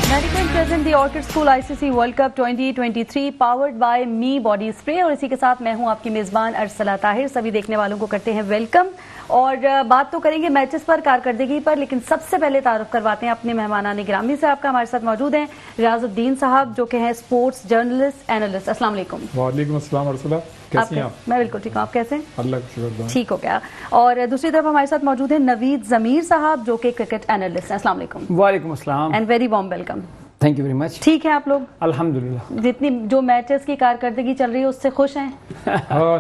Medical present the orchid school ICC world cup 2023 powered by me body spray. और इसी के साथ मैं हूं आपकी मेजबान अरसला ताहिर। सभी देखने वालों को करते हैं वेलकम और बात तो करेंगे मैचेस पर, कारकर्दगी पर, लेकिन सबसे पहले तारुफ करवाते हैं अपने मेहमानाने गिरामी से। आपका हमारे साथ मौजूद हैं रियाजुद्दीन साहब, जो कि हैं स्पोर्ट्स जर्नलिस्ट एनालिस्ट। अस्सलाम वालेकुम। वालेकुम अस्सलाम अरसला, कैसी हैं आप? मैं बिल्कुल ठीक हूँ, आप कैसे हैं? अल्लाह का शुक्र। ठीक हो गया। और दूसरी तरफ हमारे साथ मौजूद है नवीद जमीर साहब, जो कि क्रिकेट एनालिस्ट हैं। अस्सलाम वालेकुम। वालेकुम अस्सलाम and very warm welcome. Thank you very much. ठीक है आप लोग? अल्हम्दुलिल्लाह। जितनी जो मैचेस की कारकर्दगी चल रही है उससे खुश हैं?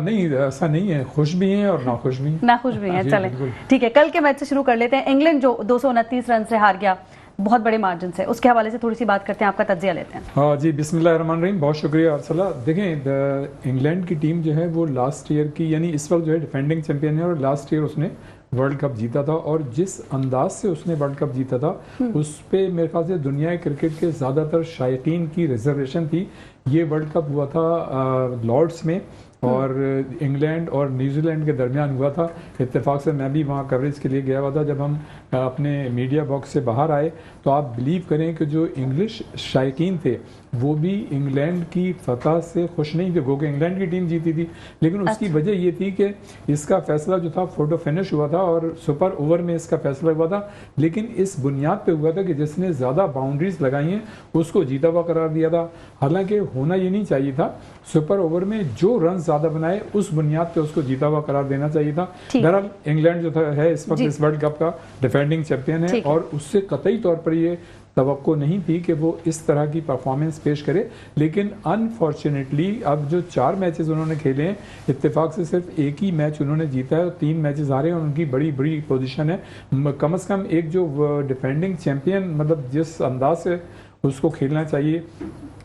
नहीं, ऐसा नहीं है, खुश भी हैं और नाखुश भी हैं। नाखुश भी हैं, चलें ठीक है। कल के मैच से शुरू कर लेते हैं। इंग्लैंड जो 229 रन से हार गया बहुत बड़े मार्जिन से, उसके हवाले से थोड़ी सी बात करते हैं, आपका तज्जिया लेते हैं। हाँ जी, बिस्मिल्लाहिर्रहमानिर्रहीम। बहुत शुक्रिया अरसला। देखें, इंग्लैंड की टीम जो है वो लास्ट ईयर की, यानी इस वक्त जो है डिफेंडिंग चैंपियन है और लास्ट ईयर उसने वर्ल्ड कप जीता था। और जिस अंदाज से उसने वर्ल्ड कप जीता था उस पे मेरे ख्याल से दुनिया क्रिकेट के ज़्यादातर शायकीन की रिजर्वेशन थी। ये वर्ल्ड कप हुआ था लॉर्ड्स में और इंग्लैंड और न्यूजीलैंड के दरमियान हुआ था। इत्तेफाक से मैं भी वहाँ कवरेज के लिए गया हुआ था। जब हम अपने मीडिया बॉक्स से बाहर आए तो आप बिलीव करें कि जो इंग्लिश शायकीन थे वो भी इंग्लैंड की फतह से खुश नहीं थे, क्योंकि इंग्लैंड की टीम जीती थी। लेकिन उसकी वजह ये थी कि इसका फैसला जो था फोटो फिनिश हुआ था और सुपर ओवर में इसका फैसला हुआ था। लेकिन इस बुनियाद पे हुआ था कि जिसने ज़्यादा बाउंड्रीज लगाई हैं उसको जीता हुआ करार दिया था। हालांकि होना ये नहीं चाहिए था, सुपर ओवर में जो रन ज़्यादा बनाए उस बुनियाद पे उसको जीता हुआ करार देना चाहिए था। बहरहाल इंग्लैंड जो था है इस वक्त इस वर्ल्ड कप का डिफेंडिंग चैंपियन है और उससे कतई तौर पर ये तवक्को नहीं थी कि वो इस तरह की परफॉर्मेंस पेश करे। लेकिन अनफॉर्चुनेटली अब जो 4 मैचेस उन्होंने खेले हैं, इत्तेफाक से सिर्फ एक ही मैच उन्होंने जीता है और 3 मैचेस हारे हैं और उनकी बड़ी बड़ी पोजीशन है। कम से कम एक जो डिफेंडिंग चैंपियन मतलब जिस अंदाज से उसको खेलना चाहिए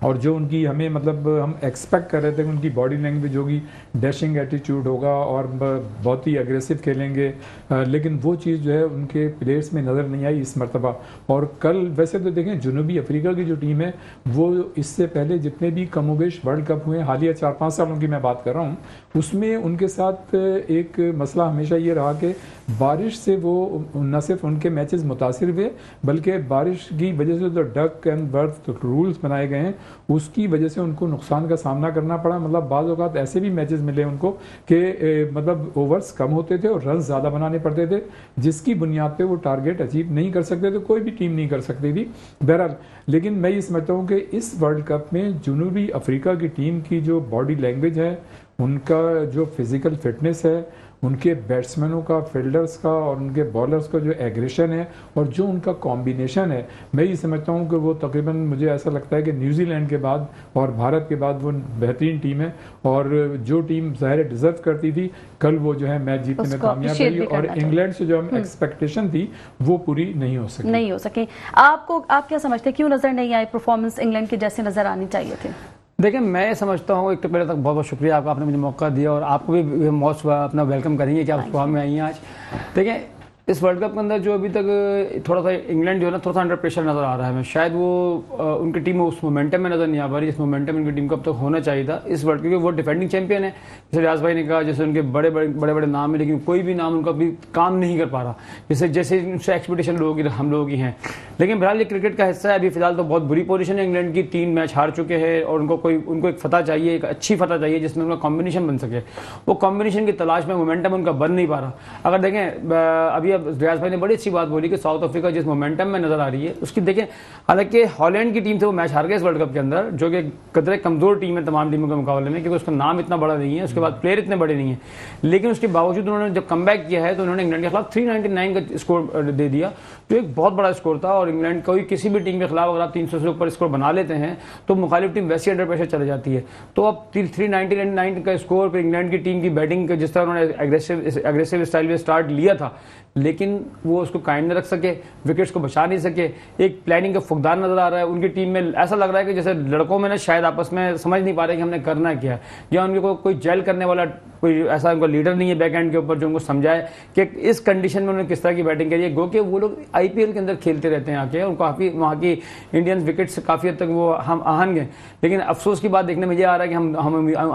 और जो उनकी हमें मतलब हम एक्सपेक्ट कर रहे थे कि उनकी बॉडी लैंग्वेज होगी, डैशिंग एटीट्यूड होगा और बहुत ही अग्रेसिव खेलेंगे, लेकिन वो चीज़ जो है उनके प्लेयर्स में नज़र नहीं आई इस मरतबा। और कल वैसे तो देखें जनूबी अफ्रीका की जो टीम है वो इससे पहले जितने भी कमोबेश वर्ल्ड कप हुए हालिया 4-5 सालों की मैं बात कर रहा हूँ, उसमें उनके साथ एक मसला हमेशा ये रहा कि बारिश से वो न सिर्फ उनके मैचेस मुतासिर हुए बल्कि बारिश की वजह से जो डक एंड बर्थ रूल्स बनाए गए हैं उसकी वजह से उनको नुकसान का सामना करना पड़ा। मतलब बाज़ औक़ात ऐसे भी मैचेस मिले उनको कि मतलब ओवर्स कम होते थे और रन ज़्यादा बनाने पड़ते थे, जिसकी बुनियाद पे वो टारगेट अचीव नहीं कर सकते थे, कोई भी टीम नहीं कर सकती थी। बहरहाल लेकिन मैं ये समझता हूँ कि इस वर्ल्ड कप में जनूबी अफ्रीका की टीम की जो बॉडी लैंग्वेज है, उनका जो फिज़िकल फिटनेस है, उनके बैट्समैनों का, फील्डर्स का और उनके बॉलर्स का जो एग्रेशन है और जो उनका कॉम्बिनेशन है, मैं ये समझता हूँ कि वो तकरीबन मुझे ऐसा लगता है कि न्यूजीलैंड के बाद और भारत के बाद वो बेहतरीन टीम है। और जो टीम ज़ाहिर डिजर्व करती थी कल वो जो है मैच जीतने में कामयाब रही और इंग्लैंड से जो हम एक्सपेक्टेशन थी वो पूरी नहीं हो सकी। आप क्या समझते हैं, क्यों नजर नहीं आई परफॉर्मेंस इंग्लैंड की जैसे नजर आनी चाहिए थे? देखिए, मैं समझता हूँ, एक तो पहले तक बहुत बहुत शुक्रिया आपका, आपने मुझे मौका दिया और आपको भी मोस्ट अपना वेलकम करेंगे कि आप प्रोग्राम में आई हैं आज। देखिए, इस वर्ल्ड कप के अंदर जो अभी तक थोड़ा सा इंग्लैंड जो है ना थोड़ा सा अंडर प्रेशर नज़र आ रहा है। मैं शायद वो उनकी टीम उस मोमेंटम में नज़र नहीं आ पा रही, इस मोमेंटम उनकी टीम को अब तक होना चाहिए था इस वर्ल्ड, क्योंकि वो डिफेंडिंग चैंपियन है। जैसे रियाज भाई ने कहा, जैसे उनके बड़े बड़े नाम है लेकिन कोई भी नाम उनका अभी काम नहीं कर पा रहा, जैसे उनसे एक्सपेक्टेशन हम लोगों की हैं। लेकिन बहरहाल ये क्रिकेट का हिस्सा है। अभी फिलहाल तो बहुत बुरी पोजीशन है इंग्लैंड की, 3 मैच हार चुके हैं और उनको एक फतह चाहिए, एक अच्छी फतह चाहिए जिसमें उनका कॉम्बिनेशन बन सके। वो कॉम्बिनेशन की तलाश में मोमेंटम उनका बन नहीं पा रहा। अगर देखें, अभी अब रियाज भाई ने बड़ी अच्छी बात बोली कि साउथ अफ्रीका जिस मोमेंटम में नजर आ रही है उसकी देखें, हालांकि हॉलैंड की टीम से वो मैच हार गए इस वर्ल्ड कप के अंदर, जो कि कदरे कमजोर टीम है तमाम टीमों के मुकाबले में, क्योंकि उसका नाम इतना बड़ा नहीं है, उसके बाद प्लेयर इतने बड़े नहीं है। लेकिन उसके बावजूद उन्होंने जब कमबैक किया है तो उन्होंने इंग्लैंड के खिलाफ 399 का स्कोर दे दिया, जो एक बहुत बड़ा स्कोर था। और इंग्लैंड कोई किसी भी टीम के खिलाफ अगर आप 300 से ऊपर स्कोर बना लेते हैं तो मुखालिफ टीम वैसे अंडर प्रेशर चले जाती है। तो अब 399 का स्कोर पर इंग्लैंड की टीम की बैटिंग जिस तरह उन्होंने एग्रेसिव स्टाइल में स्टार्ट लिया था, लेकिन वो उसको कायम न रख सके, विकेट्स को बचा नहीं सके। एक प्लानिंग का फुकदार नजर आ रहा है उनकी टीम में। ऐसा लग रहा है कि जैसे लड़कों में ना शायद आपस में समझ नहीं पा रहे कि हमने करना क्या है, या उनके कोई जेल करने वाला कोई ऐसा उनका लीडर नहीं है बैक एंड के ऊपर जो उनको समझाए कि इस कंडीशन में उन्होंने किस तरह की बैटिंग करी है। गो कि वो लोग आईपीएल के अंदर खेलते रहते हैं आके और काफ़ी वहाँ की इंडियन विकेट्स काफ़ी हद तक वो हम आहन गए। लेकिन अफसोस की बात देखने में ये आ रहा है कि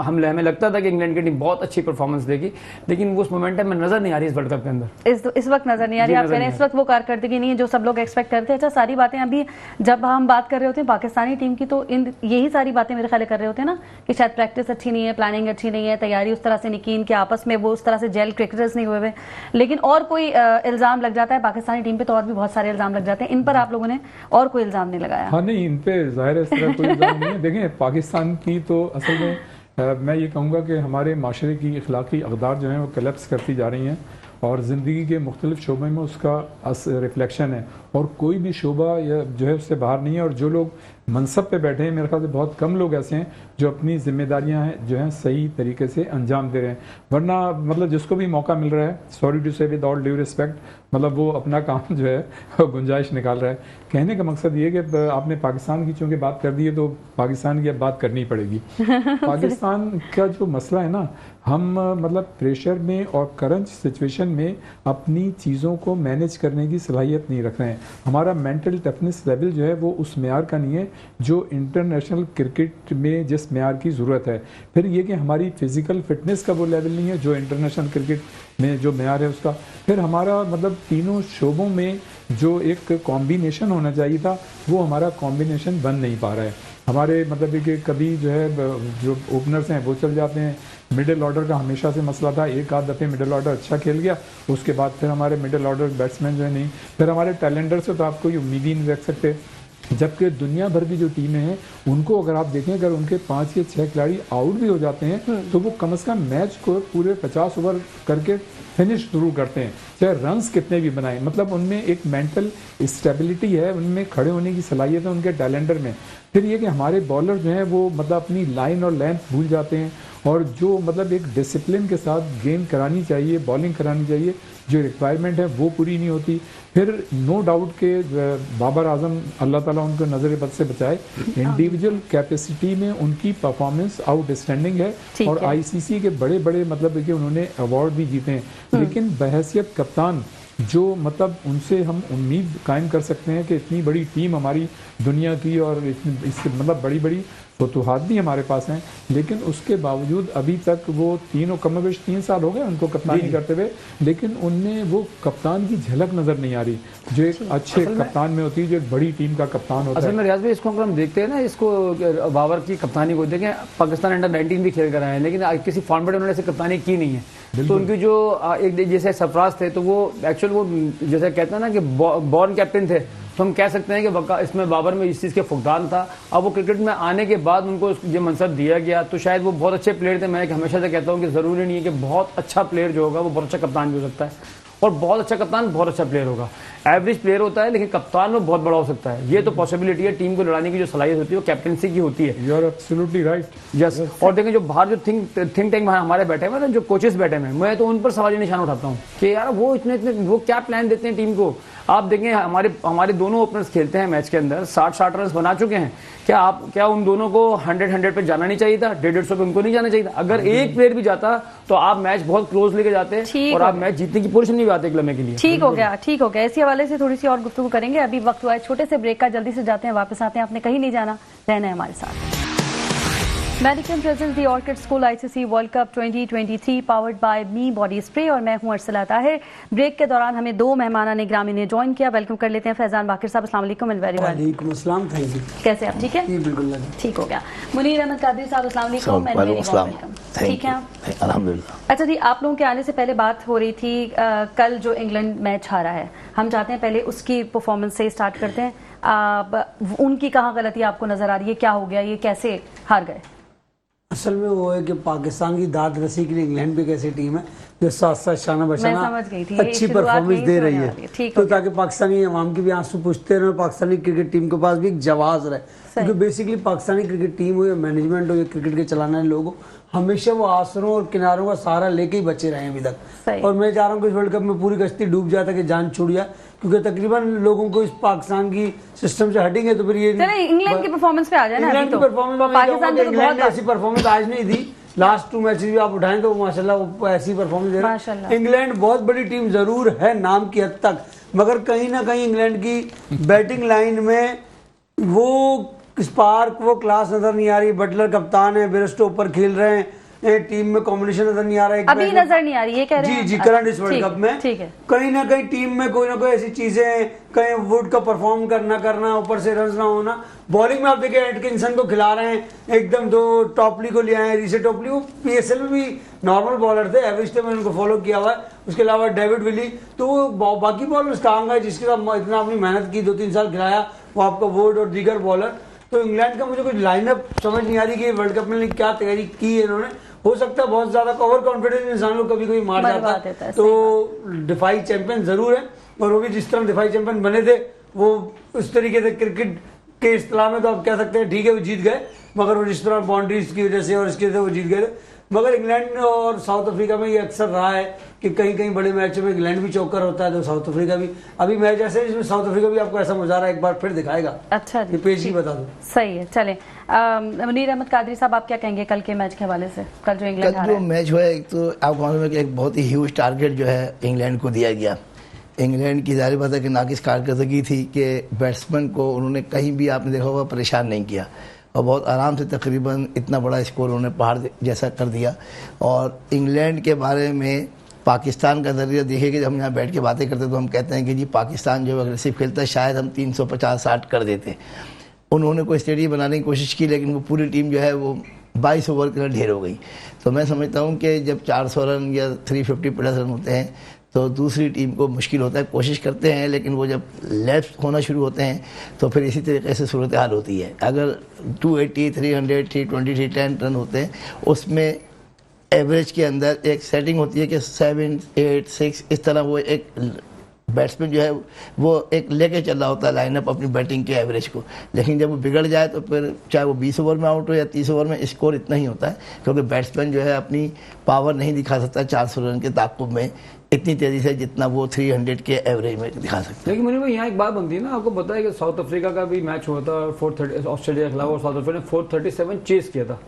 हमें लगता था कि इंग्लैंड की टीम बहुत अच्छी परफॉर्मेंस देगी, लेकिन वो उस मोमेंटम में नजर नहीं आ रही इस वर्ल्ड कप के अंदर। इस वक्त नजर नहीं आ रही। आप कह रहे हैं इस वक्त वो कारकर्दगी नहीं है जो सब लोग एक्सपेक्ट करते हैं। अच्छा, सारी बातें अभी जब हम बात कर रहे होते हैं पाकिस्तानी टीम की, तो यही सारी बातें मेरे ख्याल कर रहे होते हैं ना कि शायद प्रैक्टिस अच्छी नहीं है, प्लानिंग अच्छी नहीं है, तैयारी उस तरह से नहीं की, इनके आपस में वो उस तरह से जेल क्रिकेटर्स नहीं हुए। लेकिन और कोई इल्जाम लग जाता है पाकिस्तानी टीम पे, तो और भी बहुत सारे इल्जाम लग जाते हैं। इन पर आप लोगों ने और कोई इल्जाम नहीं लगाया? हाँ नहीं, इन पे जाहिर है इस तरह कोई इल्जाम नहीं है। देखें, पाकिस्तान की तो असल में मैं ये कहूँगा कि हमारे माशरे की अखलाकी अक़दार जो हैं वो कलेप्स करती जा रही हैं और ज़िंदगी के मुख्तलिफ शोबे में उसका रिफ्लेक्शन है, और कोई भी शोबा या जो है उससे बाहर नहीं है। और जो लोग मनसब पे बैठे हैं, मेरे ख्याल से बहुत कम लोग ऐसे हैं जो अपनी जिम्मेदारियां हैं जो हैं सही तरीके से अंजाम दे रहे हैं। वरना मतलब जिसको भी मौका मिल रहा है, सॉरी टू से विद ऑल ड्यू रिस्पेक्ट, मतलब वो अपना काम जो है गुंजाइश निकाल रहा है। कहने का मकसद ये कि आपने पाकिस्तान की चूँकि बात कर दी है तो पाकिस्तान की अब बात करनी पड़ेगी। पाकिस्तान का जो मसला है ना, हम मतलब प्रेशर में और करंट सिचुएशन में अपनी चीज़ों को मैनेज करने की सलाहियत नहीं रख रहे हैं। हमारा मेंटल टफनेस लेवल जो है वो उस मेयार का नहीं है जो इंटरनेशनल क्रिकेट में जिस मेयार की ज़रूरत है। फिर ये कि हमारी फिज़िकल फिटनेस का वो लेवल नहीं है जो इंटरनेशनल क्रिकेट में जो मेयार है उसका। फिर हमारा मतलब तीनों शोबों में जो एक कॉम्बिनेशन होना चाहिए था वो हमारा कॉम्बिनेशन बन नहीं पा रहा है। हमारे मतलब कि कभी जो है जो ओपनर्स हैं वो चल जाते हैं, मिडिल ऑर्डर का हमेशा से मसला था, एक आध दफ़े मिडिल ऑर्डर अच्छा खेल गया, उसके बाद फिर हमारे मिडिल ऑर्डर बैट्समैन जो है नहीं, फिर हमारे टैलेंडर से तो आप कोई उम्मीद ही नहीं रख सकते। जबकि दुनिया भर की जो टीमें हैं उनको अगर आप देखें, अगर उनके 5 या 6 खिलाड़ी आउट भी हो जाते हैं तो वो कम से कम मैच को पूरे 50 ओवर करके फिनिश शुरू करते हैं, चाहे रन्स कितने भी बनाएं। मतलब उनमें एक मेंटल स्टेबिलिटी है, उनमें खड़े होने की सलाहियत है उनके टैलेंडर में। फिर ये कि हमारे बॉलर जो हैं वो मतलब अपनी लाइन और लेंथ भूल जाते हैं, और जो मतलब एक डिसिप्लिन के साथ गेम करानी चाहिए, बॉलिंग करानी चाहिए, जो रिक्वायरमेंट है वो पूरी नहीं होती। फिर नो डाउट के बाबर आजम अल्लाह ताला उनको नजर बद से बचाए, इंडिविजुअल कैपेसिटी में उनकी परफॉर्मेंस आउटस्टैंडिंग है और आईसीसी के बड़े बड़े मतलब कि उन्होंने अवार्ड भी जीते हैं। लेकिन बहैसियत कप्तान जो मतलब उनसे हम उम्मीद कायम कर सकते हैं कि इतनी बड़ी टीम हमारी दुनिया की और इससे मतलब बड़ी बड़ी फतूहात भी हमारे पास हैं, लेकिन उसके बावजूद अभी तक वो तीनों कमोबेश 3 साल हो गए उनको कप्तानी करते हुए, लेकिन उनमें वो कप्तान की झलक नजर नहीं आ रही जो एक अच्छे कप्तान में होती है, जो एक बड़ी टीम का कप्तान होता है। असल में रियाज भाई इसको हम देखते हैं ना, इसको बाबर की कप्तानी को देखें, पाकिस्तान अंडर 19 भी खेल कर आए हैं लेकिन किसी फॉर्मेट में उन्होंने कप्तानी की नहीं है। तो उनकी जो एक जैसे सरफराज थे तो वो एक्चुअल वो जैसे कहते हैं ना कि बॉर्न कैप्टन थे, तो हम कह सकते हैं कि इसमें बाबर में इस चीज़ के फुकदान था। अब वो क्रिकेट में आने के बाद उनको जो मनसब दिया गया तो शायद वो बहुत अच्छे प्लेयर थे। मैं हमेशा से कहता हूँ कि ज़रूरी नहीं है कि बहुत अच्छा प्लेयर जो होगा वो बहुत अच्छा कप्तान भी हो सकता है, और बहुत अच्छा कप्तान बहुत अच्छा प्लेयर होगा। एवरेज प्लेयर होता है लेकिन कप्तान में बहुत बड़ा हो सकता है। ये तो पॉसिबिलिटी है, टीम को लड़ाने की जो सलाहियत होती है वो कैप्टनसी की होती है। You are absolutely right. Yes. और देखें जो बाहर जो थिंक टैंक हमारे बैठे हुए हैं, जो कोचेस बैठे हुए हैं, मैं तो उन पर सवाल निशान उठाता हूँ कि यार वो इतने वो क्या प्लान देते हैं टीम को। आप देखें हमारे दोनों ओपनर्स खेलते हैं मैच के अंदर 60 रन बना चुके हैं। क्या उन दोनों को 100 पे जाना नहीं चाहिए था? 150 पे उनको नहीं जाना चाहिए था? अगर एक प्लेयर भी जाता तो आप मैच बहुत क्लोज लेके जाते और आप मैच जीतने की पोजीशन नहीं भी आते एक लम्हे के लिए। ठीक हो गया, ठीक हो गया। इसी हवाले से थोड़ी सी और गुफ्तगू करेंगे। अभी वक्त हुआ है छोटे से ब्रेक का, जल्दी से जाते हैं, वापस आते हैं। आपने कहीं नहीं जाना, रहना है हमारे साथ। Medical presence the orchid school ICC world cup 2023 powered by me body spray, और मैं हूं अरसला ताहिर। ब्रेक के दौरान हमें 2 मेहमानाने ग्रामी ने ज्वाइन किया। वेलकम कर लेते हैं फैजान बाकिर साहब। अस्सलाम वालेकुम। वालेकुम अस्सलाम। Thank you. कैसे आप? ठीक है, बिल्कुल ठीक हो गया। मुनीर अहमद कादरी साहब अस्सलाम वालेकुम। ठीक है, अल्हम्दुलिल्लाह। अच्छा जी, आप लोगों के आने से पहले बात हो रही थी कल जो इंग्लैंड मैच हारा है, हम चाहते हैं पहले उसकी परफॉर्मेंस से स्टार्ट करते हैं। उनकी कहाँ गलती आपको नजर आ रही है? क्या हो गया, ये कैसे हार गए? असल में वो है कि पाकिस्तान की दाद रसी के लिए इंग्लैंड भी एक ऐसी टीम है जो साथ साथ शाना बशाना अच्छी परफॉर्मेंस दे रही है, तो ताकि पाकिस्तानी अवाम की भी आंसू पूछते रहे, पाकिस्तानी क्रिकेट टीम के पास भी एक जवाब रहे। क्योंकि बेसिकली पाकिस्तानी क्रिकेट टीम हो या मैनेजमेंट हो या क्रिकेट के चलाने वाले लोग हो, हमेशा वो आसरों और किनारों का सहारा लेके ही बचे रहे हैं अभी तक। और मैं चाह रहा हूँ कि इस वर्ल्ड कप में पूरी कश्ती डूब जाए ताकि जान छूट जाए, क्योंकि तकरीबन लोगों को इस पाकिस्तान की सिस्टम से हटेंगे तो फिर ये इंग्लैंड की परफॉर्मेंस पे आ जाए ना। इंग्लैंड की परफॉर्मेंस इंग्लैंड ऐसी परफॉर्मेंस आज नहीं दी, लास्ट 2 मैचेस भी आप उठाएं तो माशाल्लाह वो ऐसी परफॉर्मेंस दे रहे हैं। इंग्लैंड बहुत बड़ी टीम जरूर है नाम की हद तक, मगर कहीं ना कहीं इंग्लैंड की बैटिंग लाइन में वो स्पार्क, वो क्लास नजर नहीं आ रही। बटलर कप्तान है, बेयरस्टो ऊपर खेल रहे हैं, टीम में कॉम्बिनेशन नजर नहीं आ रहा है, अभी नजर नहीं आ रही, ये कह रहे हैं जी करंट इस वर्ल्ड कप में ठीक है। कहीं ना कहीं टीम में कोई ना कोई ऐसी चीजें, कहीं वुड का परफॉर्म करना ऊपर से रन ना होना। बॉलिंग में आप देखिए एटकिंसन को खिला रहे हैं, एकदम दो टॉपली को ले आए, रीसे टॉपली, वो पीएसएल में भी नॉर्मल बॉलर थे, एवरेज थे, मैंने उनको फॉलो किया हुआ है। उसके अलावा डेविड विली, तो वो बाकी बॉलर्स कहाँ गए जिसके साथ इतना अपनी मेहनत की, 2-3 साल खिलाया, वो आपका वुड और दीगर बॉलर। तो इंग्लैंड का मुझे कुछ लाइनअप समझ नहीं आ रही कि वर्ल्ड कप में क्या तैयारी की है इन्होंने। हो सकता है बहुत ज्यादा ओवर कॉन्फिडेंस इंसान को कभी कभी मार जाता है, तो डिफाई चैंपियन जरूर है, और वो भी जिस तरह डिफाई चैंपियन बने थे वो उस तरीके से क्रिकेट के इस्तेलाह में तो आप कह सकते हैं ठीक है वो जीत गए, मगर वो जिस तरह बाउंड्रीज की वजह से और इसकी वजह से वो जीत गए थे। मगर इंग्लैंड और साउथ अफ्रीका में ये अक्सर रहा है कि कहीं कहीं बड़े मैचों में इंग्लैंड भी चौकर होता है तो साउथ अफ्रीका भी। अभी मैच ऐसे जिसमें साउथ अफ्रीका भी आपको ऐसा मजा आ रहा है, एक बार फिर दिखाएगा। अच्छा जी, पेज ही बता दो। सही है, चले मुनीर अहमद कादरी साहब, आप क्या कहेंगे कल के मैच के हवाले से? कल जो इंग्लैंड हारा है, मैच हुआ है, एक तो आपको मालूम है कि एक बहुत ही ह्यूज टारगेट जो है इंग्लैंड को दिया गया। इंग्लैंड की जाहिर बात है कि नाकिस कारकर्दगी थी कि बैट्समैन को उन्होंने कहीं भी आपने देखा होगा परेशान नहीं किया, और बहुत आराम से तकरीबन इतना बड़ा स्कोर उन्होंने पहाड़ जैसा कर दिया। और इंग्लैंड के बारे में पाकिस्तान का नजरिया देखिए कि हम यहाँ बैठ के बातें करते तो हम कहते हैं कि जी पाकिस्तान जो अग्रेसिव खेलता है शायद हम 350-60 कर देते। उन्होंने कोई स्टेडियम बनाने की कोशिश की, लेकिन वो पूरी टीम जो है वो 22 ओवर के लिए ढेर हो गई। तो मैं समझता हूँ कि जब 400 रन या 350 प्लस रन होते हैं तो दूसरी टीम को मुश्किल होता है। कोशिश करते हैं, लेकिन वो जब लैप्स होना शुरू होते हैं तो फिर इसी तरीके से सूरत हाल होती है। अगर 280, 300, 320, 310 रन होते हैं, उसमें एवरेज के अंदर एक सेटिंग होती है कि 7, 8, 6 इस तरह वो एक बैट्समैन जो है वो एक लेके चल रहा होता है लाइनअप अपनी बैटिंग के एवरेज को। लेकिन जब वो बिगड़ जाए तो फिर चाहे वो 20 ओवर में आउट हो या 30 ओवर में, स्कोर इतना ही होता है, क्योंकि बैट्समैन जो है अपनी पावर नहीं दिखा सकता 400 रन के ताक़ुब में इतनी तेज़ी से जितना वो 300 के एवरेज में दिखा सकता है। लेकिन मुझे भाई यहाँ एक बात बनती है ना, आपको पता है कि साउथ अफ्रीका का भी मैच हुआ था 430 ऑस्ट्रेलिया के खिलाफ, और साउथ अफ्रीका ने 437 चेस किया था।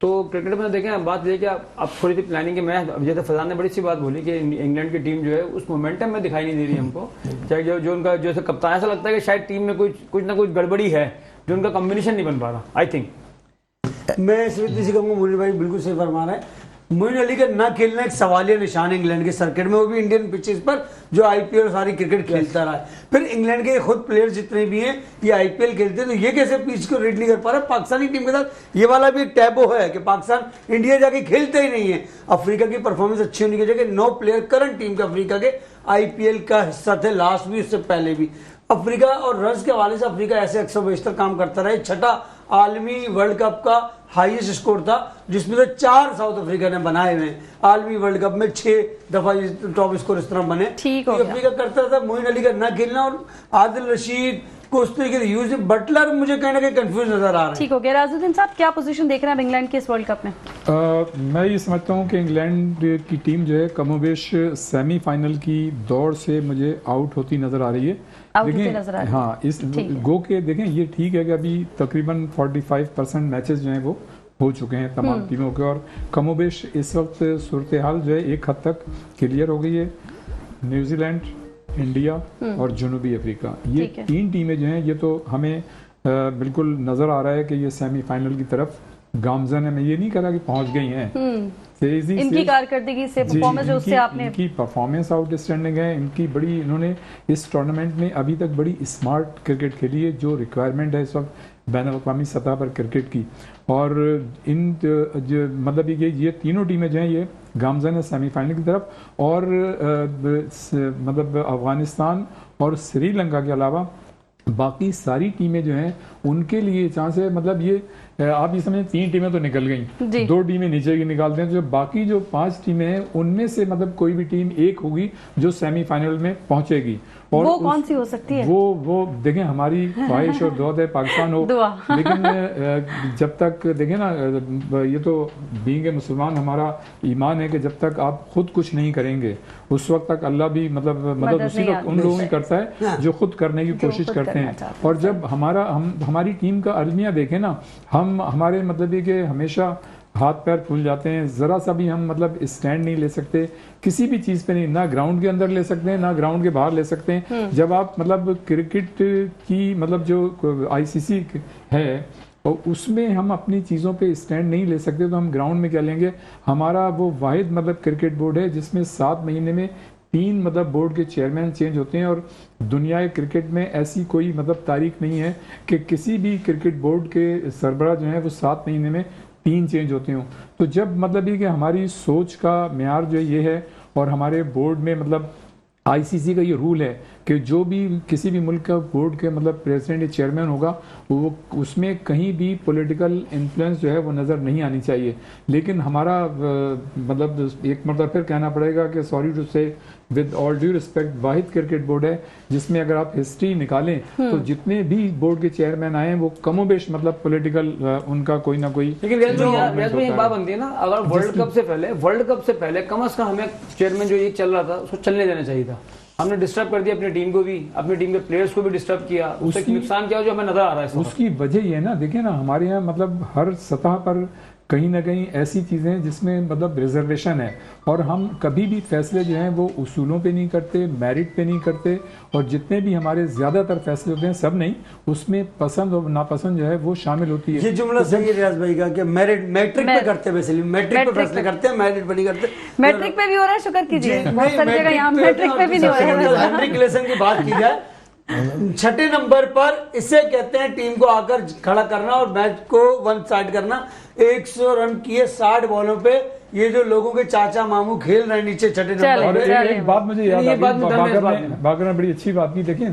तो क्रिकेट में देखें, बात ये कि आप थोड़ी सी प्लानिंग के मैच, जैसे फजान ने बड़ी सी बात बोली कि इंग्लैंड की टीम जो है उस मोमेंटम में दिखाई नहीं दे रही हमको। चाहे जो उनका जैसे कप्तान, ऐसा लगता है कि शायद टीम में कुछ ना कुछ गड़बड़ी है, जो उनका कॉम्बिनेशन नहीं बन पा रहा। आई थिंक मैं सिर्फ इसी कहूँगा, मुनीर भाई बिल्कुल सही फरमा रहा है। मोइन अली का ना खेलना एक सवालिया निशान है इंग्लैंड के सर्किट में, वो भी इंडियन पिचेस पर जो आईपीएल और सारी क्रिकेट खेलता रहा है। फिर इंग्लैंड के खुद प्लेयर्स जितने भी हैं ये आईपीएल खेलते हैं, तो ये कैसे पिच को रीड नहीं कर पा रहा। पाकिस्तानी टीम के साथ ये वाला भी एक टैबो है कि पाकिस्तान इंडिया जाके खेलते ही नहीं है। अफ्रीका की परफॉर्मेंस अच्छी होने की वजह से 9 प्लेयर करंट टीम के अफ्रीका के आईपीएल का हिस्सा थे, लास्ट भी, उससे पहले भी। अफ्रीका और रन्स के हवाले से अफ्रीका ऐसे 172 काम करता रहा। छठा आलमी वर्ल्ड कप का हाईएस्ट स्कोर था, जिसमें से 4 साउथ अफ्रीका ने बनाए हुए। आलमी वर्ल्ड कप में 6 दफा टॉप स्कोर इस तरह बने। ठीक हो गया। अफ्रीका करता था मोइन अली का ना खेलना, और आदिल रशीद को उस तरीके से यूज। बटलर मुझे कहीं ना कहीं कंफ्यूज नजर आ रहा है। ठीक हो गया। राजुद्दीन साहब, क्या पोजीशन देख रहे हैं इंग्लैंड के इस वर्ल्ड कप में? मैं ये समझता हूँ कि इंग्लैंड की टीम जो है कमोबेश सेमीफाइनल की दौड़ से मुझे आउट होती नजर आ रही है। देखें, हाँ, इस गो के देखें, ये ठीक है कि अभी तकरीबन 45% मैचेस जो हैं वो हो चुके हैं तमाम टीमों के, और कमोबेश इस वक्त सूरत हाल जो है एक हद तक क्लियर हो गई है। न्यूजीलैंड, इंडिया और जनूबी अफ्रीका, ये 3 टीमें जो हैं ये तो हमें बिल्कुल नजर आ रहा है कि ये सेमीफाइनल की तरफ गामजन है। मैं ये नहीं कह रहा कि पहुंच गई हैं, तेजी से इनकी कारकर्दगी से परफॉर्मेंस जो उससे आपने, इनकी परफॉर्मेंस आउटस्टैंडिंग है। इनकी बड़ी, इन्होंने इस टूर्नामेंट में अभी तक बड़ी स्मार्ट क्रिकेट खेली है, जो रिक्वायरमेंट है इस वक्त बैनुल-अक़वामी सतह पर क्रिकेट की। और इन जो मतलब ये तीनों टीमें जो हैं ये गामजन है सेमीफाइनल की तरफ। और मतलब अफगानिस्तान और श्रीलंका के अलावा बाकी सारी टीमें जो हैं उनके लिए चांस है। मतलब ये आप ये समझें 3 टीमें तो निकल गई, 2 टीमें नीचे की निकालते हैं, जो बाकी जो 5 टीमें हैं उनमें से मतलब कोई भी टीम एक होगी जो सेमीफाइनल में पहुंचेगी। और वो कौन सी हो सकती है? वो देखें, हमारी ख्वाहिश और दुआ है पाकिस्तान हो, लेकिन जब तक देखें ना, ये तो बीइंग ए मुसलमान हमारा ईमान है कि जब तक आप खुद कुछ नहीं करेंगे उस वक्त तक अल्लाह भी मतलब उसी वक्त उन लोगों की करता है जो खुद करने की कोशिश करते हैं। और जब हमारी टीम का अलमिया देखें ना, हमारे मतलब ये कि हमेशा हाथ पैर फूल जाते हैं, जरा सा भी हम मतलब स्टैंड नहीं ले सकते किसी भी चीज पे, नहीं, ना ग्राउंड के अंदर ले सकते हैं ना ग्राउंड के बाहर ले सकते हैं। जब आप मतलब क्रिकेट की मतलब जो आईसीसी है और उसमें हम अपनी चीज़ों पे स्टैंड नहीं ले सकते, तो हम ग्राउंड में क्या लेंगे? हमारा वो वाहिद मतलब क्रिकेट बोर्ड है जिसमें 7 महीने में 3 मतलब बोर्ड के चेयरमैन चेंज होते हैं, और दुनिया के क्रिकेट में ऐसी कोई मतलब तारीख नहीं है कि किसी भी क्रिकेट बोर्ड के सरबराह जो है वो 7 महीने में 3 चेंज होते हों। तो जब मतलब ये कि हमारी सोच का म्यार जो ये है, और हमारे बोर्ड में मतलब आईसीसी का ये रूल है कि जो भी किसी भी मुल्क का बोर्ड के मतलब प्रेसिडेंट या चेयरमैन होगा, वो उसमें कहीं भी पॉलिटिकल इन्फ्लुएंस जो है वो नज़र नहीं आनी चाहिए। लेकिन हमारा मतलब एक मतलब फिर कहना पड़ेगा कि सॉरी टू से with all due respect, Wahid cricket board है जिसमें अगर आप हिस्ट्री निकालें तो जितने भी बोर्ड के चेयरमैन आए हैं वो कमोबेश मतलब पॉलिटिकल उनका कोई ना कोई। लेकिन एक बात बनती है ना, अगर वर्ल्ड कप से पहले कम से कम हमें चेयरमैन जो ये चल रहा था उसको चलने देना चाहिए था। हमने डिस्टर्ब कर दिया अपनी टीम को भी, अपनी टीम के प्लेयर्स को भी डिस्टर्ब किया, उससे नुकसान क्या हो जो हमें नजर आ रहा है। उसकी वजह ये है ना, देखिए ना हमारे यहाँ मतलब हर सतह पर कहीं ना कहीं ऐसी चीज़ें हैं जिसमें मतलब रिजर्वेशन है, और हम कभी भी फैसले जो हैं वो उसूलों पे नहीं करते, मेरिट पे नहीं करते, और जितने भी हमारे ज़्यादातर फैसले होते हैं, सब नहीं, उसमें पसंद और नापसंद जो है वो शामिल होती है। ये जुमला सही है रियाज भाई का कि मैट्रिक पे करते हैं, बेसिकली मैट्रिक पे फैसले करते हैं, मेरिट पे नहीं करते। मैट्रिक पे भी हो रहा है, शुक्र कीजिए बहुत सारी जगह यहाँ मैट्रिक पे भी नहीं हो रहा है। हेनरिक क्लेसन की बात की जाए, 6ठे नंबर पर इसे कहते हैं टीम को आकर खड़ा करना और मैच को वन साइड करना। 100 रन किए 60 बॉलों पे, ये जो लोगों के चाचा मामू खेल रहे हैं नीचे 6ठे नंबर पे। एक बात मुझे याद आ गई, बागर ने बड़ी अच्छी बात की। देखिए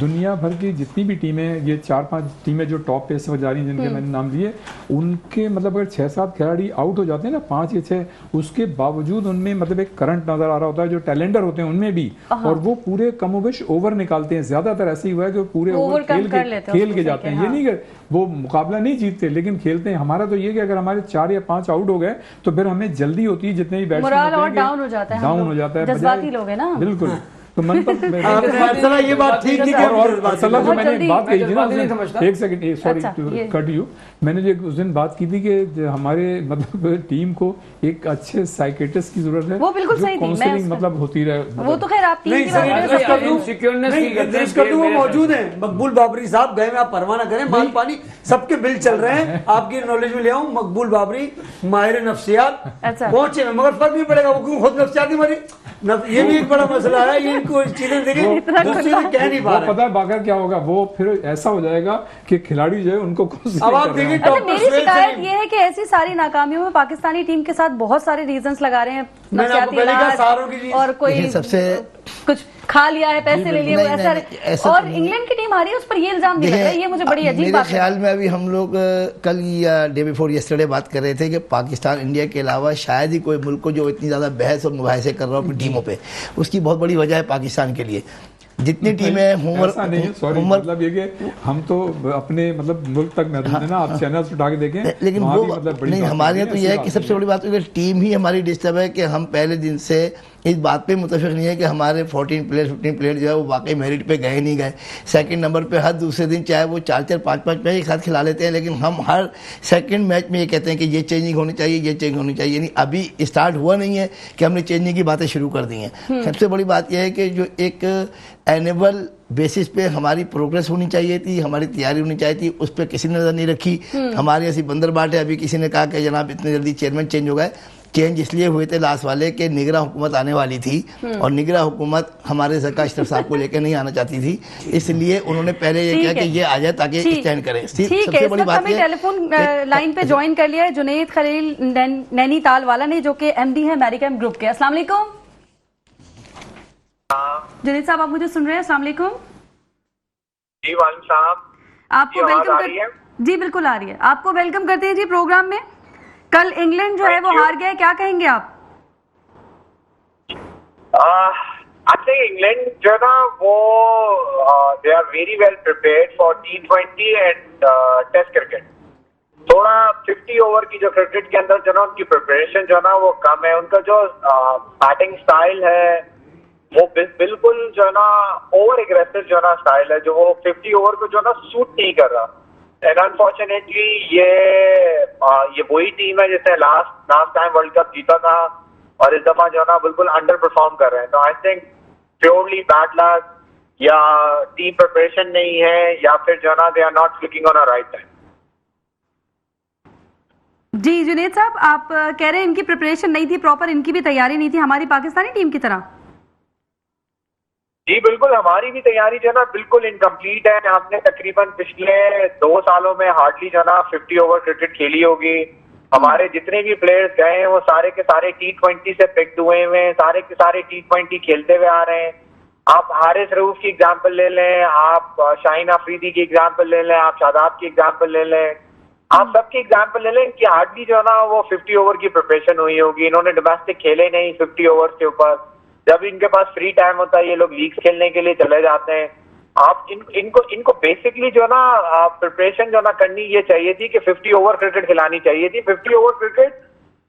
दुनिया भर की जितनी भी टीमें, ये 4-5 टीमें जो टॉप पे से जा रही हैं जिनके मैंने नाम लिए, उनके मतलब अगर 6-7 खिलाड़ी आउट हो जाते हैं ना, 5 या 6, उसके बावजूद उनमें मतलब एक करंट नजर आ रहा होता है, जो टैलेंडर होते हैं उनमें भी, और वो पूरे कमोबेश ओवर निकालते हैं। ज्यादातर ऐसे ही हुआ है कि पूरे ओवर खेल के जाते हैं। ये नहीं कि वो मुकाबला नहीं जीतते, लेकिन खेलते हैं। हमारा तो ये कि अगर हमारे 4 या 5 आउट हो गए तो फिर हमें जल्दी होती है, जितने भी बैट्समैन डाउन हो जाता है, जज्बाती लोग हैं ना, बिल्कुल। तो मन पर ये बात ठीक थी, और जो मैंने बात कही थी ना, एक second sorry to cut you, मैंने जो उस दिन बात की थी कि हमारे मतलब टीम को एक अच्छे साइकेट्रिस्ट की जरूरत है, वो बिल्कुल सही थी, काउंसलिंग मतलब होती रहे। वो तो खैर आप टीम कर दूं, वो मौजूद है। मकबूल बाबरी साहब गए में, आप परवाह ना करें, माल पानी सबके बिल चल रहे हैं, आपकी नॉलेज में ले आऊं। मकबूल बाबरी माहिर नफ्सियात पहुंचे, मगर फर्क नहीं पड़ेगा वो क्यों खुद नफ्सियात हमारी, ये भी एक बड़ा मसला है। ये इनको चीजें देखिए दूसरे से कह नहीं पा रहे। पता है बागर क्या होगा, वो फिर ऐसा हो जाएगा कि खिलाड़ी जो है उनको अब आप देखिए। मेरी शिकायत ये है कि ऐसी सारी नाकामियों में पाकिस्तानी टीम के साथ बहुत सारे रीजंस लगा रहे हैं, और कोई सबसे कुछ खा लिया है, पैसे ले लिए, ऐसा और इंग्लैंड की टीम आ रही है उस पर ये इल्जाम दिया है। ये मुझे बड़ी अजीब बात है। मेरे ख्याल में अभी हम लोग कल या डे बिफोर यस्टरडे बात कर रहे थे कि पाकिस्तान इंडिया के अलावा शायद ही कोई मुल्क को जो इतनी ज़्यादा बहस और मुबाहिसे कर रहा हो अपनी टीमों पे, उसकी बहुत बड़ी वजह है पाकिस्तान के लिए। जितनी टीमें मतलब ये कि हम तो अपने मतलब मुल्क तक महदूद है ना, आप चैनल उठा के देखें, लेकिन वो मतलब नहीं, हमारे यहाँ तो यह है कि सबसे बड़ी बात है टीम ही हमारी डिस्टर्ब है कि हम पहले दिन से इस बात पे मुतफिक नहीं है कि हमारे 14 प्लेयर 15 प्लेयर जो है वो वाकई मेरिट पे गए नहीं गए। सेकंड नंबर पे हर दूसरे दिन चाहे वो 4-4 5-5 मैच एक साथ खिला लेते हैं, लेकिन हम हर सेकंड मैच में ये कहते हैं कि ये चेंजिंग होनी चाहिए, ये चेंज होनी चाहिए। यानी अभी स्टार्ट हुआ नहीं है कि हमने चेंजिंग की बातें शुरू कर दी हैं। सबसे बड़ी बात यह है कि जो एक एनुअल बेसिस पे हमारी प्रोग्रेस होनी चाहिए थी, हमारी तैयारी होनी चाहिए थी, उस पर किसी ने नजर नहीं रखी। हमारे ऐसी बंदर बाट है। अभी किसी ने कहा कि जनाब इतने जल्दी चेयरमैन चेंज हो गए। चेंज इसलिए हुए थे लास्ट वाले के निगरा हुकूमत आने वाली थी, और निगरा हुकूमत हमारे ज़का अशरफ साहब को लेकर नहीं आना चाहती थी, इसलिए उन्होंने पहले ये किया कि ये आ जाए ताकि स्टैंड करें। सबसे बड़ी बात है टेलीफोन लाइन पे ज्वाइन कर लिया है जुनैद खलील नैनीताल वाला ने, जो कि एमडी है मैरीकैम ग्रुप के। अस्सलाम वालेकुम जुनैद साहब, आप मुझे सुन रहे हैं? अस्सलाम वालेकुम जी। वालेकुम साहब, आपको वेलकम जी, बिल्कुल आ रही है। आपको वेलकम करते हैं जी प्रोग्राम में। कल इंग्लैंड जो है वो हार गया, क्या कहेंगे आप? अच्छा, इंग्लैंड जो है ना वो they are very well prepared for T20 and test cricket. थोड़ा 50 ओवर की जो क्रिकेट के अंदर जो ना उनकी प्रिपरेशन जो है ना वो कम है। उनका जो बैटिंग स्टाइल है वो बिल्कुल जो है ना ओवर एग्रेसिव जो है ना स्टाइल है, जो वो 50 ओवर को जो है ना सूट नहीं कर रहा। एंड अनफॉर्चुनेटली ये वही टीम है जिसने लास्ट टाइम वर्ल्ड कप जीता था, और इस दफा जो है ना बिल्कुल अंडर परफॉर्म कर रहे हैं। तो I think purely bad luck, या टीम प्रिपरेशन नहीं है, या फिर जो है ना they are not clicking on a right time. जी जुनेद साहब, आप कह रहे हैं इनकी प्रिपरेशन नहीं थी प्रॉपर, इनकी भी तैयारी नहीं थी हमारी पाकिस्तानी टीम की तरह। जी बिल्कुल, हमारी भी तैयारी जो है ना बिल्कुल इनकम्प्लीट है। हमने तकरीबन पिछले 2 सालों में हार्डली जो ना 50 ओवर क्रिकेट खेली होगी। हमारे जितने भी प्लेयर्स गए हैं वो सारे के सारे T20 से पिक्ड हुए हैं, सारे के सारे T20 खेलते हुए आ रहे हैं। आप हारिस रऊफ की एग्जांपल ले लें, आप शाहीन अफरीदी की एग्जांपल ले लें, आप शादाब की एग्जांपल ले लें, आप सबकी एग्जांपल ले लें कि हार्डली जो है ना वो 50 ओवर की प्रिपरेशन हुई होगी। इन्होंने डोमेस्टिक खेले नहीं 50 ओवर के ऊपर। जब इनके पास फ्री टाइम होता है ये लोग लीग्स खेलने के लिए चले जाते हैं। आप इनको बेसिकली जो ना प्रिपरेशन जो ना करनी ये चाहिए थी कि 50 ओवर क्रिकेट खिलानी चाहिए थी। 50 ओवर क्रिकेट,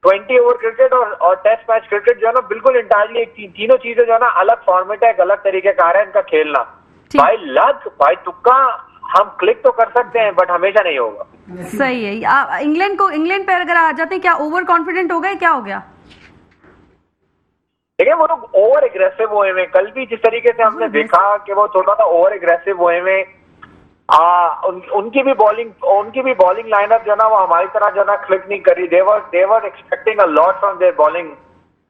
20 ओवर क्रिकेट और टेस्ट मैच क्रिकेट जो है ना बिल्कुल इंटायरली तीनों चीजें जो है ना अलग फॉर्मेट है, एक अलग तरीके का है इनका खेलना। बाय लक बाय तुक्का हम क्लिक तो कर सकते हैं बट हमेशा नहीं होगा। सही है। इंग्लैंड पे अगर आ जाते हैं, क्या ओवर कॉन्फिडेंट हो गए, क्या हो गया? देखिए वो लोग ओवर एग्रेसिव हुए हैं। कल भी जिस तरीके से हमने देखा कि वो थोड़ा सा ओवर एग्रेसिव हुए हैं। उनकी भी बॉलिंग लाइनअप जो ना वो हमारी तरह जो ना क्लिक नहीं करी। They were expecting a lot from their bowling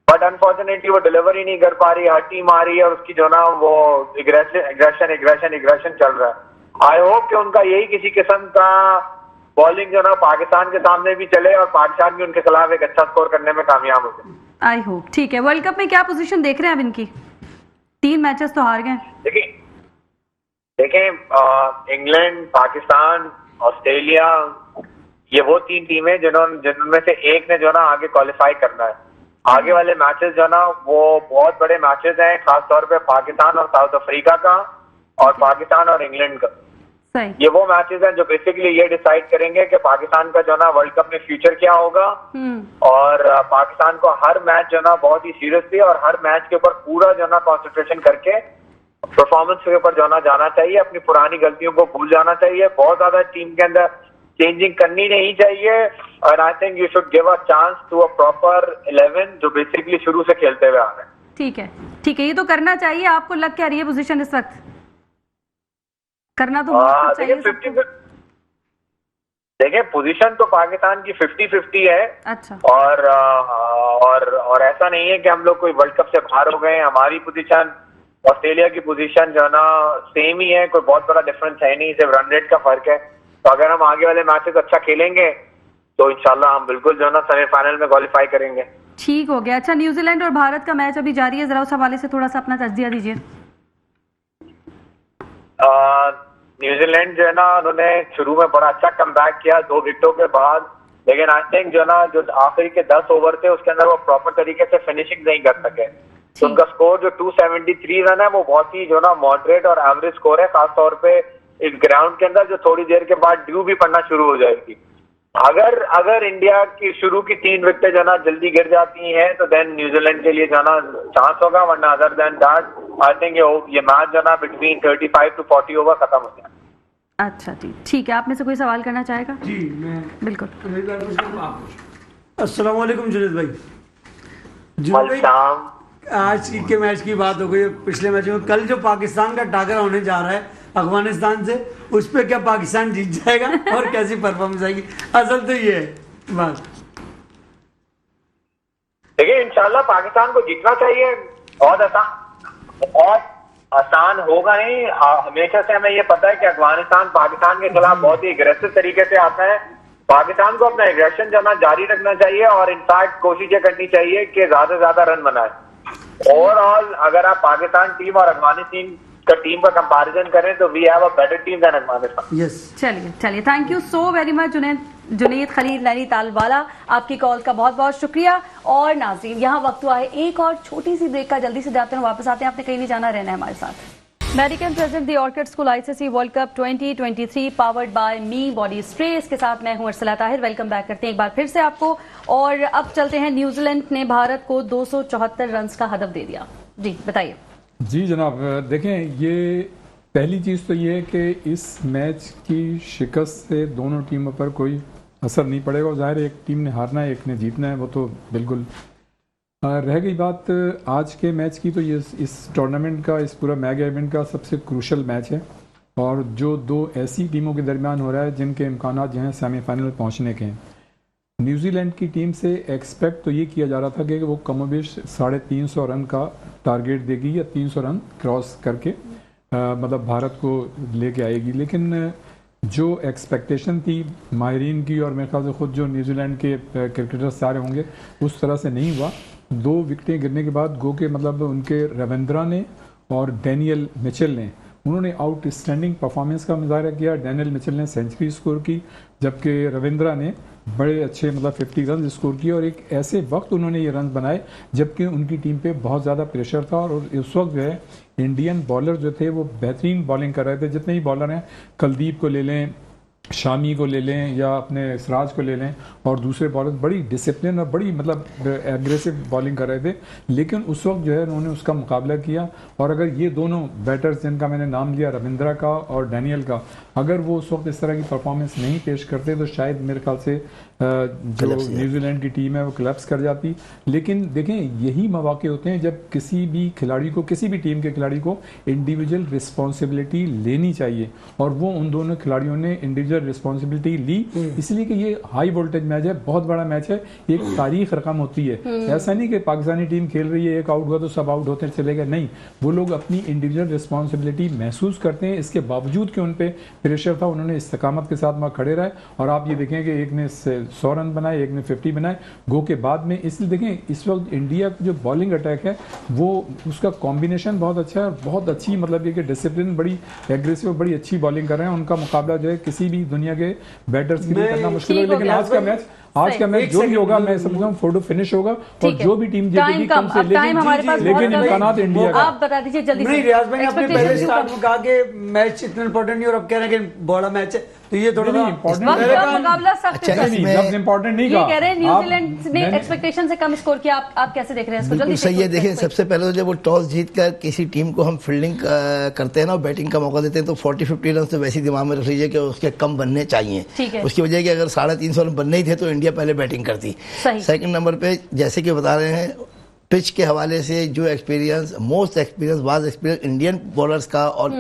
but unfortunately वो डिलीवरी नहीं कर पा रही, हर टीम आ रही है और उसकी जो ना वो एग्रेशन चल रहा है। आई होप कि उनका यही किसी किस्म का बॉलिंग जो ना पाकिस्तान के सामने भी चले और पाकिस्तान भी उनके खिलाफ एक अच्छा स्कोर करने में कामयाब हो जाए। I hope. ठीक है, वर्ल्ड कप में क्या पोजीशन देख रहे हैं अब इनकी? 3 मैचेस तो हार गए। देखें इंग्लैंड, पाकिस्तान, ऑस्ट्रेलिया, ये वो 3 टीमें जिनमें से एक ने जो ना आगे क्वालिफाई करना है। आगे वाले मैचेस जो ना वो बहुत बड़े मैचेस हैं, खासतौर पे पाकिस्तान और साउथ अफ्रीका का और पाकिस्तान और इंग्लैंड का। सही। ये वो मैचेस हैं जो बेसिकली ये डिसाइड करेंगे कि पाकिस्तान का जो ना वर्ल्ड कप में फ्यूचर क्या होगा। और पाकिस्तान को हर मैच जो ना बहुत ही सीरियसली और हर मैच के ऊपर पूरा जो ना कंसंट्रेशन करके परफॉर्मेंस के ऊपर जो ना जाना चाहिए। अपनी पुरानी गलतियों को भूल जाना चाहिए। बहुत ज्यादा टीम के अंदर चेंजिंग करनी नहीं चाहिए। और I think you should give a chance to a proper 11 जो बेसिकली शुरू से खेलते हुए आ रहे हैं। ठीक है, ठीक है, ये तो करना चाहिए। आपको लग क्या रही है पोजीशन इस वक्त? करना तो बहुत चाहिए। देखिए पोजीशन तो पाकिस्तान की 50-50 है। अच्छा। और ऐसा नहीं है कि हम लोग कोई वर्ल्ड कप से बाहर हो गए। हमारी पोजीशन ऑस्ट्रेलिया की पोजीशन जो है ना सेम ही है, कोई बहुत बड़ा डिफरेंस है नहीं, सिर्फ रन रेट का फर्क है। तो अगर हम आगे वाले मैचेस अच्छा खेलेंगे तो इंशाल्लाह हम बिल्कुल जो है ना सेमीफाइनल में क्वालिफाई करेंगे। ठीक हो गया। अच्छा, न्यूजीलैंड और भारत का मैच अभी जारी है, जरा उस हवाले से थोड़ा सा अपना तज्जिया दीजिए। न्यूजीलैंड जो है ना उन्होंने शुरू में बड़ा अच्छा कमबैक किया 2 विकेटों के बाद, लेकिन आई थिंक जो ना जो आखिरी के 10 ओवर थे उसके अंदर वो प्रॉपर तरीके से फिनिशिंग नहीं कर सके। तो उनका स्कोर जो 273 रन है वो बहुत ही जो ना मॉडरेट और एवरेज स्कोर है, खासतौर पे इस ग्राउंड के अंदर जो थोड़ी देर के बाद ड्यू भी पड़ना शुरू हो जाएगी। अगर इंडिया की शुरू की 3 विकेटें जो ना जल्दी गिर जाती हैं तो देन न्यूजीलैंड के लिए जाना चांस होगा, वरना other than that I think ये मैच जो ना बिटवीन 35 to 40 ओवर खत्म हो जाए। अच्छा जी, ठीक है। आप में से कोई सवाल करना चाहेगा? जी मैं बिल्कुल। अस्सलाम वालेकुम जुनेद भाई। जुनेद भाई, आज के मैच की बात हो गई, पिछले मैच में कल जो पाकिस्तान का टाकरा होने जा रहा है अफगानिस्तान से, उस पर क्या पाकिस्तान जीत जाएगा और कैसी परफॉर्मेंस आएगी? असल तो ये है बात। देखिए इंशाल्लाह पाकिस्तान को जीतना चाहिए। बहुत आसान होगा नहीं। हमेशा से हमें ये पता है कि अफगानिस्तान पाकिस्तान के खिलाफ बहुत ही एग्रेसिव तरीके से आता है। पाकिस्तान को अपना एग्रेशन जो ना जारी रखना चाहिए और इनफैक्ट कोशिश ये करनी चाहिए कि ज्यादा से ज्यादा रन बनाए। ओवरऑल अगर आप पाकिस्तान टीम और अफगानिस्तान का टीम का कंपैरिजन करें तो we have a better team than Afghanistan. Yes. चलिए, thank you so very much Junaid Khalil Nainital वाला, आपकी कॉल का बहुत बहुत शुक्रिया। और नाज़रीन, यहाँ वक्त हुआ है एक और छोटी सी ब्रेक का, जल्दी से जाते हैं, वापस आते हैं। आपने कहीं नहीं जाना, रहना है हमारे साथ। Medical present the orchid school ICC world cup 2023 powered by me body spray. इसके साथ मैं हूं अरसला ताहिर। वेलकम बैक करते हैं एक बार फिर से आपको। और अब चलते हैं, न्यूजीलैंड ने भारत को 274 रन का हदफ दे दिया। जी बताइए। जी जनाब, देखें ये पहली चीज़ तो ये है कि इस मैच की शिकस्त से दोनों टीमों पर कोई असर नहीं पड़ेगा। ज़ाहिर है एक टीम ने हारना है, एक ने जीतना है, वो तो बिल्कुल। रह गई बात आज के मैच की, तो ये इस टूर्नामेंट का, इस पूरा मेगा इवेंट का सबसे क्रूशल मैच है और जो 2 ऐसी टीमों के दरमियान हो रहा है जिनके इम्कानात जो हैं सेमीफाइनल पहुँचने के हैं। न्यूजीलैंड की टीम से एक्सपेक्ट तो ये किया जा रहा था कि वो कमोबेश 350 रन का टारगेट देगी या 300 रन क्रॉस करके मतलब भारत को लेके आएगी, लेकिन जो एक्सपेक्टेशन थी माहिरीन की और मेरे ख्याल से खुद जो न्यूजीलैंड के क्रिकेटर्स सारे होंगे उस तरह से नहीं हुआ। 2 विकेटें गिरने के बाद गो के मतलब उनके रविंद्रा ने और डैनियल मिचेल ने उन्होंने आउटस्टैंडिंग परफॉर्मेंस का मुजाहरा किया। डैनियल मिचेल ने सेंचुरी स्कोर की जबकि रविंद्रा ने बड़े अच्छे मतलब 50 रन स्कोर किए और एक ऐसे वक्त उन्होंने ये रन बनाए जबकि उनकी टीम पे बहुत ज़्यादा प्रेशर था और उस वक्त जो है इंडियन बॉलर जो थे वो बेहतरीन बॉलिंग कर रहे थे। जितने ही बॉलर हैं, कुलदीप को ले लें, शामी को ले लें या अपने सिराज को ले लें और दूसरे बॉलर बड़ी डिसिप्लिन और बड़ी मतलब एग्रेसिव बॉलिंग कर रहे थे, लेकिन उस वक्त जो है उन्होंने उसका मुकाबला किया। और अगर ये दोनों बैटर्स जिनका मैंने नाम लिया रविंद्रा का और डैनियल का, अगर वो उस वक्त इस तरह की परफॉर्मेंस नहीं पेश करते तो शायद मेरे ख्याल से जो न्यूजीलैंड की टीम है वो क्लैप्स कर जाती। लेकिन देखें यही मौके होते हैं जब किसी भी खिलाड़ी को, किसी भी टीम के खिलाड़ी को इंडिविजुअल रिस्पॉन्सिबिलिटी लेनी चाहिए और वो उन दोनों खिलाड़ियों ने इंडिविजुअल रिस्पॉन्सिबिलिटी ली, इसलिए कि ये हाई वोल्टेज मैच है, बहुत बड़ा मैच है, एक तारीख रकम होती है। ऐसा नहीं कि पाकिस्तानी टीम खेल रही है, एक आउट हुआ तो सब आउट होते चले गए, नहीं, वो लोग अपनी इंडिविजुअल रिस्पॉन्सिबिलिटी महसूस करते हैं। इसके बावजूद कि उन पर प्रेशर था उन्होंने इस्तकामत के साथ वहाँ खड़े रहे और आप ये देखें कि एक ने 100 रन बनाए, एक ने 50 बनाए गो के बाद में। इसलिए देखें इस वक्त इंडिया का जो बॉलिंग अटैक है वो उसका कॉम्बिनेशन बहुत अच्छा है, बहुत अच्छी मतलब ये कि डिसिप्लिन, बड़ी एग्रेसिव, बड़ी अच्छी बॉलिंग कर रहे हैं। उनका मुकाबला जो है किसी भी दुनिया के बैटर्स के लिए करना मुश्किल है, लेकिन आज का मैच जो भी होगा मैं समझता हूँ फोटो फिनिश होगा और जो भी टीम जीतेगी कम से लेकिन इम्कानात इंडिया का। आप बता दीजिए जल्दी नहीं, रियाज भाई ने अपने पहले स्टार्ट में कहा कि मैच इतना इंपॉर्टेंट नहीं और अब कह रहे हैं कि बड़ा मैच है, तो ये थोड़ा मुकाबला सख्त है, इंपॉर्टेंट नहीं कह रहे हैं न्यूजीलैंड ने एक्सपेक्टेशन से कम स्कोर किया। आप कैसे देख रहे हैं इसको? जल्दी सही है। देखिए सबसे पहले तो जब वो टॉस जीतकर किसी टीम को हम फील्डिंग करते हैं ना और बैटिंग का मौका देते हैं तो 40-50 रन तो वैसे ही दिमाग में रख लीजिए कि उसके कम बनने चाहिए। उसकी वजह कि अगर 350 रन बनने ही थे तो इंडिया पहले बैटिंग करती। सेकंड नंबर पे जैसे कि बता रहे हैं पिच के हवाले से जो experience, most experience, was experience Indian bowlers का और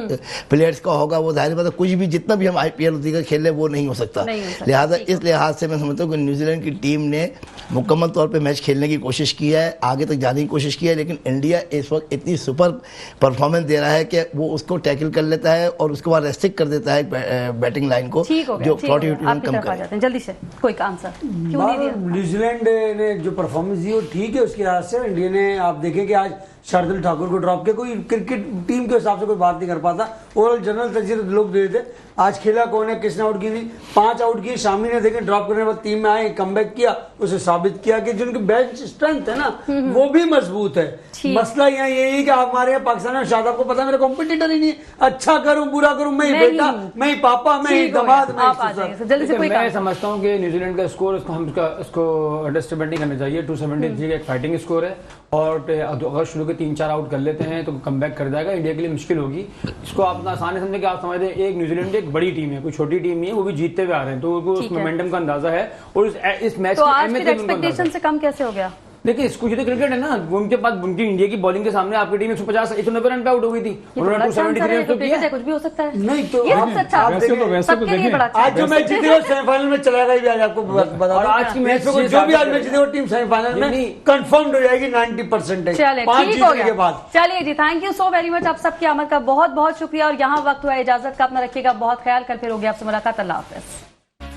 प्लेयर्स का होगा, वो जाहिर बात है कुछ भी जितना भी हम IPL का खेल रहे वो नहीं हो सकता। लिहाजा इस लिहाज से मैं समझता हूँ कि न्यूजीलैंड की टीम ने मुकम्मल तौर पे मैच खेलने की कोशिश की है, आगे तक जाने की कोशिश की है, लेकिन इंडिया इस वक्त इतनी सुपर परफॉर्मेंस दे रहा है कि वो उसको टैकल कर लेता है और उसके बाद रेस्ट्रिक्ट कर देता है बैटिंग लाइन को, जो 40 रन कम करे। जल्दी से कोई आंसर क्यों नहीं दिया? न्यूजीलैंड ने जो परफॉर्मेंस दी वो ठीक है, उसके लिहाज से इंडिया ने आप देखें कि आज शार्दुल ठाकुर को ड्रॉप के कोई क्रिकेट टीम के हिसाब से कोई बात नहीं कर पाता, ओवरऑल जनरल तरजीह लोग दे देते। आज खेला कौन है, किसने आउट की थी? 5 आउट किए, शामी ने देखें ड्रॉप करने के बाद टीम में आए, कमबैक किया, उसे साबित किया कि जिनकी बेंच स्ट्रेंथ है ना वो भी मजबूत है। मसला यहाँ यही है कि हमारे यहाँ पाकिस्तान में शादाब को पता है मेरा कॉम्पिटिटर ही नहीं है, अच्छा करूं बुरा करूं, मैं ही बेटा, मैं ही पापा, मैं ही दामाद। मैं समझता हूँ कि न्यूजीलैंड का स्कोर इसको अंडरस्टिमेट नहीं करना चाहिए। 273 का एक फाइटिंग स्कोर है और अगर शुरू के 3-4 आउट कर लेते हैं तो कम बैक कर जाएगा, इंडिया के लिए मुश्किल होगी। इसको आप आसानी समझे कि आप समझते हैं एक न्यूजीलैंड एक बड़ी टीम है, कोई छोटी टीम नहीं है, वो भी जीतते हुए आ रहे हैं, तो उनको उस मोमेंटम का अंदाजा है और इस मैच तो आज की एक्सपेक्टेशन से कम कैसे हो गया? देखिए इसको ये तो क्रिकेट है ना, उनके पास उनकी इंडिया की बॉलिंग के सामने आपकी टीम 150-190 रन पे आउट हो गई थी, उन्होंने 273 तो किया। कुछ भी हो सकता है। नहीं तो ये सबसे अच्छा वैसे तो देखें आज जो मैच जीते वो सेमीफाइनल में चला गया, भी आज आपको बता दूं। आज की मैच जो भी आज मैच जीते वो टीम सेमीफाइनल में कंफर्म्ड हो जाएगी 90%। चलिए ठीक हो गया। चलिए जी, thank you so very much, आप सबकी आमद का बहुत बहुत शुक्रिया और यहाँ वक्त हुआ इजाजत का। अपना रखिएगा बहुत ख्याल, कल फिर होगी आपसे मुलाकात। अल्लाह हाफिज।